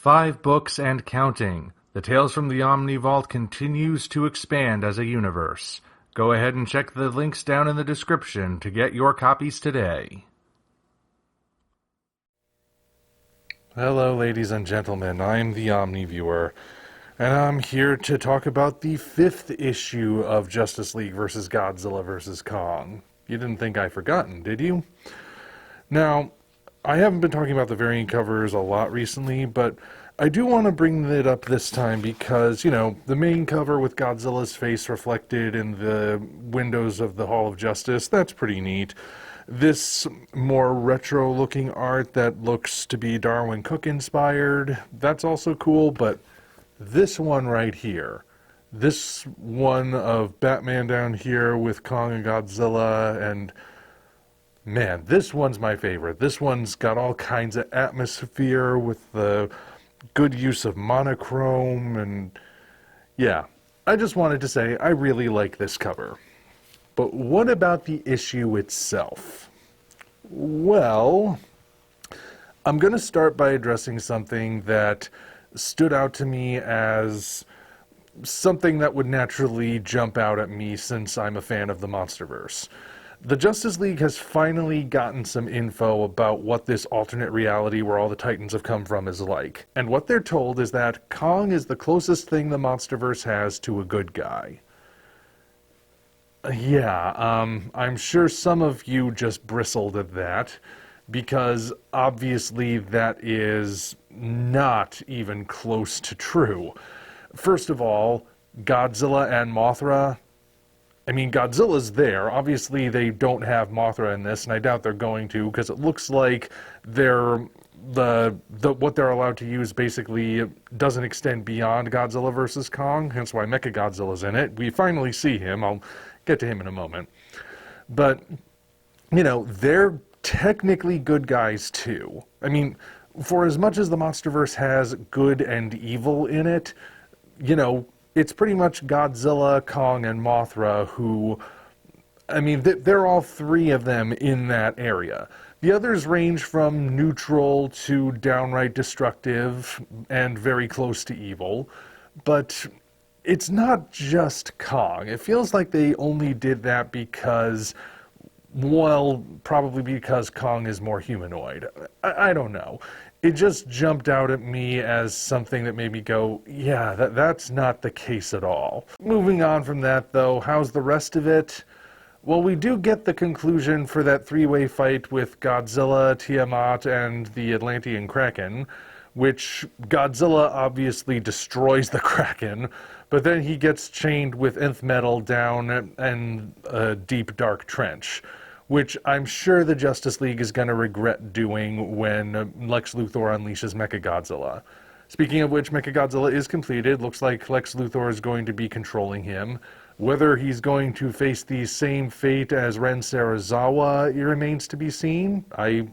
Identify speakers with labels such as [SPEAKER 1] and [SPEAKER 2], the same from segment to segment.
[SPEAKER 1] 5 books and counting. The Tales from the Omni Vault continues to expand as a universe. Go ahead and check the links down in the description to get your copies today. Hello, ladies and gentlemen. I'm the Omni Viewer, and I'm here to talk about the 5th issue of Justice League vs. Godzilla vs. Kong. You didn't think I'd forgotten, did you? Now, I haven't been talking about the variant covers a lot recently, but I do want to bring it up this time because, the main cover with Godzilla's face reflected in the windows of the Hall of Justice, that's pretty neat. This more retro-looking art that looks to be Darwin Cook inspired, that's also cool, but this one right here, this one of Batman down here with Kong and Godzilla, and man, this one's my favorite. This one's got all kinds of atmosphere with the good use of monochrome, and yeah, I just wanted to say I really like this cover. But what about the issue itself? Well, I'm going to start by addressing something that stood out to me as something that would naturally jump out at me since I'm a fan of the monsterverse. The Justice League has finally gotten some info about what this alternate reality where all the Titans have come from is like. And what they're told is that Kong is the closest thing the monsterverse has to a good guy. I'm sure some of you just bristled at that, because obviously that is not even close to true. First of all, Godzilla and Mothra, Godzilla's there. Obviously, they don't have Mothra in this, and I doubt they're going to, because it looks like what they're allowed to use basically doesn't extend beyond Godzilla vs. Kong, hence why Mechagodzilla's in it. We finally see him. I'll get to him in a moment. But, they're technically good guys, too. For as much as the monsterverse has good and evil in it, it's pretty much Godzilla, Kong, and Mothra who, they're all three of them in that area. The others range from neutral to downright destructive and very close to evil, but it's not just Kong. It feels like they only did that because, probably because Kong is more humanoid. I don't know. It just jumped out at me as something that made me go, yeah, that's not the case at all. Moving on from that, though, how's the rest of it? Well, we do get the conclusion for that three-way fight with Godzilla, Tiamat, and the Atlantean Kraken, which Godzilla obviously destroys the Kraken, but then he gets chained with nth metal down in a deep, dark trench, which I'm sure the Justice League is going to regret doing when Lex Luthor unleashes Mechagodzilla. Speaking of which, Mechagodzilla is completed. Looks like Lex Luthor is going to be controlling him. Whether he's going to face the same fate as Ren Sarazawa, it remains to be seen. I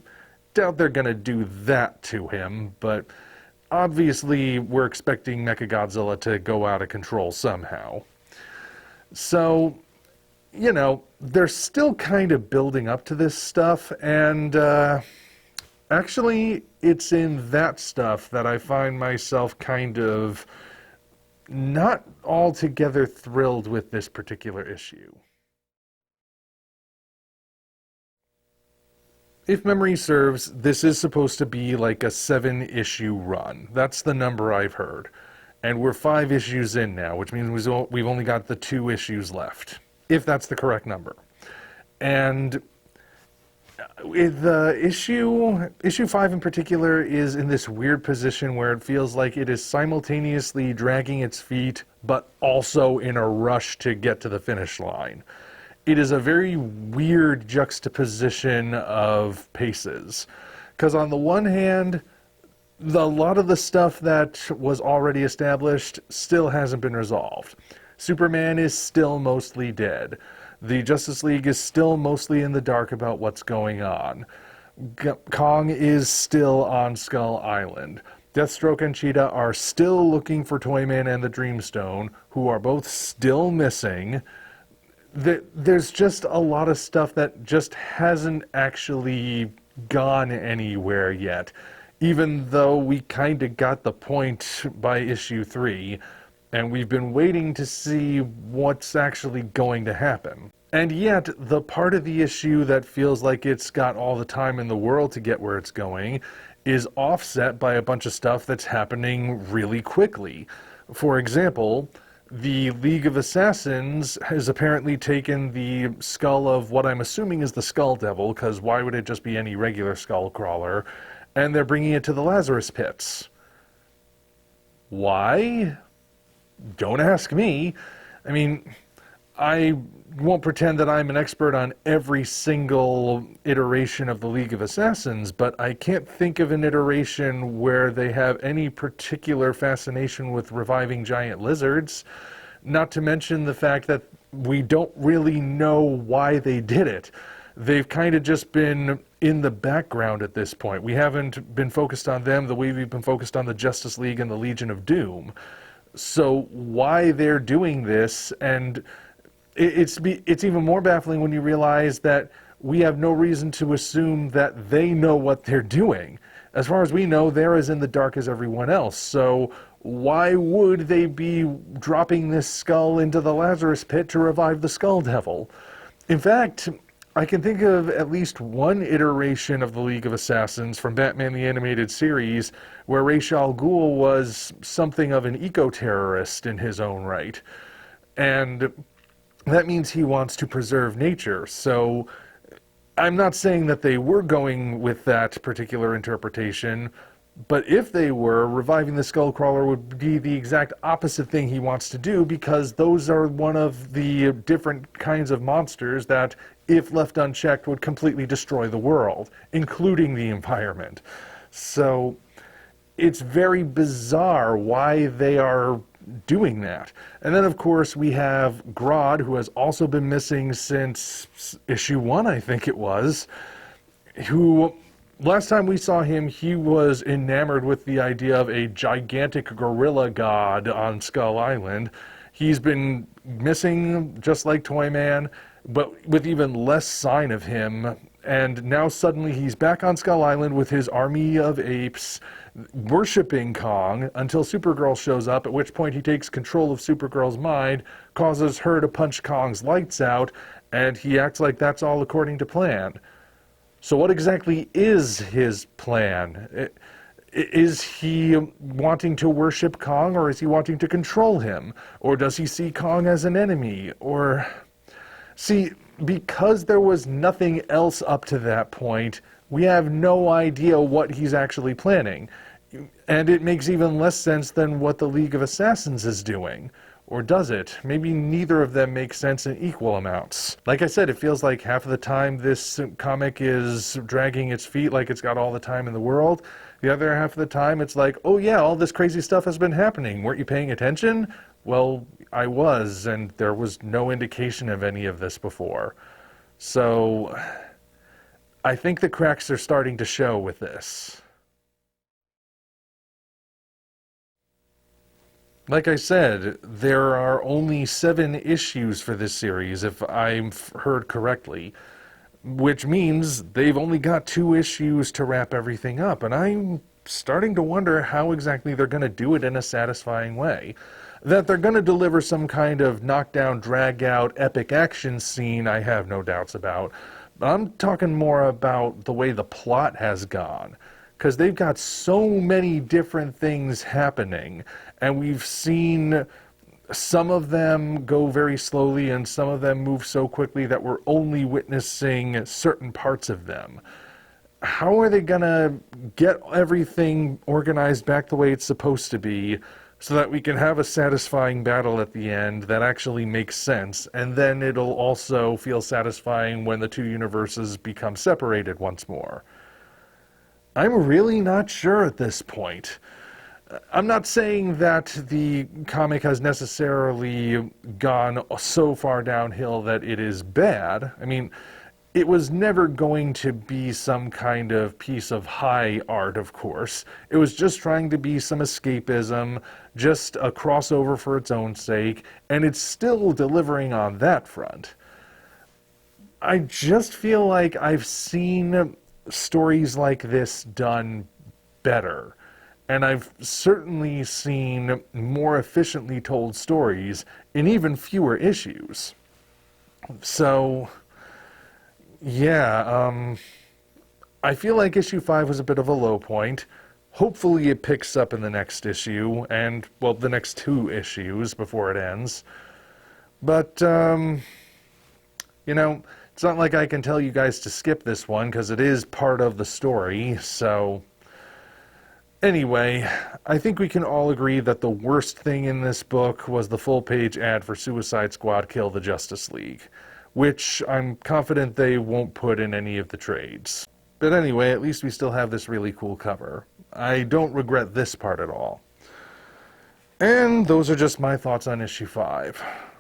[SPEAKER 1] doubt they're going to do that to him, but obviously we're expecting Mechagodzilla to go out of control somehow. So, they're still kind of building up to this stuff, and actually, it's in that stuff that I find myself kind of not altogether thrilled with this particular issue. If memory serves, this is supposed to be like a 7-issue run. That's the number I've heard. And we're 5 issues in now, which means we've only got the 2 issues left, if that's the correct number. And the issue 5 in particular is in this weird position where it feels like it is simultaneously dragging its feet, but also in a rush to get to the finish line. It is a very weird juxtaposition of paces. Because on the one hand, a lot of the stuff that was already established still hasn't been resolved. Superman is still mostly dead. The Justice League is still mostly in the dark about what's going on. Kong is still on Skull Island. Deathstroke and Cheetah are still looking for Toyman and the Dreamstone, who are both still missing. There's just a lot of stuff that just hasn't actually gone anywhere yet. even though we kind of got the point by issue 3, and we've been waiting to see what's actually going to happen. And yet, the part of the issue that feels like it's got all the time in the world to get where it's going is offset by a bunch of stuff that's happening really quickly. For example, the League of Assassins has apparently taken the skull of what I'm assuming is the Skull Devil, because why would it just be any regular skull crawler, and they're bringing it to the Lazarus Pits. Why? Don't ask me. I mean, I won't pretend that I'm an expert on every single iteration of the League of Assassins, but I can't think of an iteration where they have any particular fascination with reviving giant lizards, not to mention the fact that we don't really know why they did it. They've kind of just been in the background at this point. We haven't been focused on them the way we've been focused on the Justice League and the Legion of Doom. So why they're doing this, and it's even more baffling when you realize that we have no reason to assume that they know what they're doing. As far as we know, they're as in the dark as everyone else. So why would they be dropping this skull into the Lazarus Pit to revive the Skull Devil? In fact, I can think of at least one iteration of the League of Assassins from Batman the Animated Series where Ra's al Ghul was something of an eco-terrorist in his own right. And that means he wants to preserve nature. So I'm not saying that they were going with that particular interpretation, but if they were, reviving the Skullcrawler would be the exact opposite thing he wants to do, because those are one of the different kinds of monsters that, if left unchecked, would completely destroy the world, including the environment. So it's very bizarre why they are doing that. And then, of course, we have Grodd, who has also been missing since issue 1, I think it was, who, last time we saw him, he was enamored with the idea of a gigantic gorilla god on Skull Island. He's been missing, just like Toyman, but with even less sign of him. And now suddenly he's back on Skull Island with his army of apes, worshipping Kong until Supergirl shows up, at which point he takes control of Supergirl's mind, causes her to punch Kong's lights out, and he acts like that's all according to plan. So what exactly is his plan? Is he wanting to worship Kong, or is he wanting to control him? Or does he see Kong as an enemy? Or... See, because there was nothing else up to that point, we have no idea what he's actually planning. And it makes even less sense than what the League of Assassins is doing. Or does it? Maybe neither of them make sense in equal amounts. Like I said, it feels like half of the time this comic is dragging its feet like it's got all the time in the world. The other half of the time it's like, oh yeah, all this crazy stuff has been happening. Weren't you paying attention? Well, I was, and there was no indication of any of this before. So I think the cracks are starting to show with this. Like I said, there are only 7 issues for this series, if I've heard correctly, which means they've only got 2 issues to wrap everything up, and I'm starting to wonder how exactly they're going to do it in a satisfying way. That they're going to deliver some kind of knockdown, drag-out, epic action scene, I have no doubts about. But I'm talking more about the way the plot has gone. Because they've got so many different things happening, and we've seen some of them go very slowly and some of them move so quickly that we're only witnessing certain parts of them. How are they going to get everything organized back the way it's supposed to be, so that we can have a satisfying battle at the end that actually makes sense, and then it'll also feel satisfying when the 2 universes become separated once more? I'm really not sure at this point. I'm not saying that the comic has necessarily gone so far downhill that it is bad. I mean, it was never going to be some kind of piece of high art, of course. It was just trying to be some escapism, just a crossover for its own sake, and it's still delivering on that front. I just feel like I've seen stories like this done better. And I've certainly seen more efficiently told stories in even fewer issues. So, yeah, I feel like issue 5 was a bit of a low point. Hopefully it picks up in the next issue, and, well, the next 2 issues before it ends. But, you know, it's not like I can tell you guys to skip this one, because it is part of the story, so... Anyway, I think we can all agree that the worst thing in this book was the full-page ad for Suicide Squad Kill the Justice League, which I'm confident they won't put in any of the trades. But anyway, at least we still have this really cool cover. I don't regret this part at all. And those are just my thoughts on issue 5.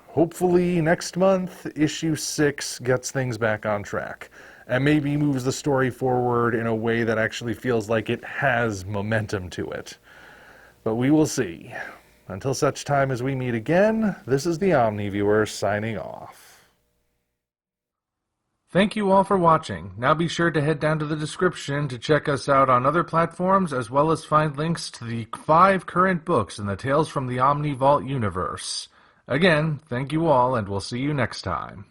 [SPEAKER 1] Hopefully next month, issue 6 gets things back on track, and maybe moves the story forward in a way that actually feels like it has momentum to it. But we will see. Until such time as we meet again, this is the Omni Viewer signing off. Thank you all for watching. Now be sure to head down to the description to check us out on other platforms, as well as find links to the 5 current books in the Tales from the Omni Vault universe. Again, thank you all, and we'll see you next time.